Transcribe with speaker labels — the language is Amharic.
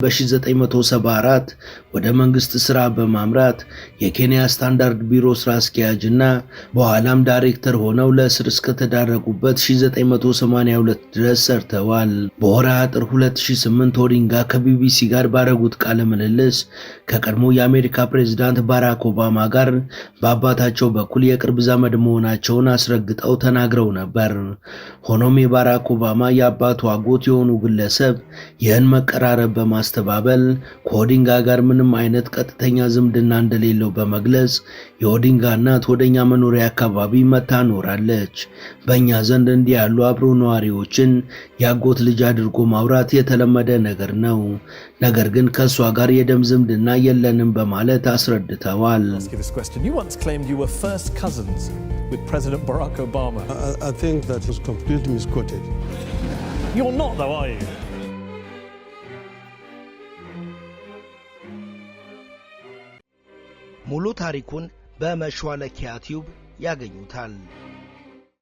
Speaker 1: በ1974 ወደ መንግስት ስራ በማምራት የኬንያ ስታንዳርድ ቢሮ ስራ አስኪያጅና በኋላም ዳይሬክተር ሆነው ለእስር እስከተዳረጉበት 1982 ድረስ ሰርተዋል። በወርሃ ጥር 2008 ኦዲንጋ ከቢቢሲ ጋር ባደረጉት ቃለ ምልልስ ከቀድሞ የአሜሪካ ፕሬዝዳንት ባራክ ኦባማ ጋር በአባታቸው በኩል የቅርብ ዘመድ መሆናቸውን አስረግጠው ተናግረው ነበር። ሆኖም የባራክ ኦባማ የአባቱ አጎት የሆኑ ግለሰብ ይህን መቀራረብ በማስተባበል ከኦዲንጋ ጋር ምንም አይነት ቀጥተኛ ዝምድና እንደሌለው በመግለጽ የኦዲንጋ እናት ወደኛ መኖሪያ አካባቢ መታ ኖራለች። በእኛ ዘንድ እንዲህ ያሉ አብሮ ነዋሪዎችን ያጎት ልጅ አድርጎ ማውራት የተለመደ ነገር ነው። ነገር ግን ከሷ ጋር የደም ዝምድና የለንም በማለት አስረድተዋል።
Speaker 2: You once claimed you were first cousins with President Barack Obama.
Speaker 3: I think that was completely misquoted.
Speaker 2: You're not though, are you?
Speaker 4: ሙሉ ታሪኩን በመሿለኪያ ቲዩብ ያገኙታል።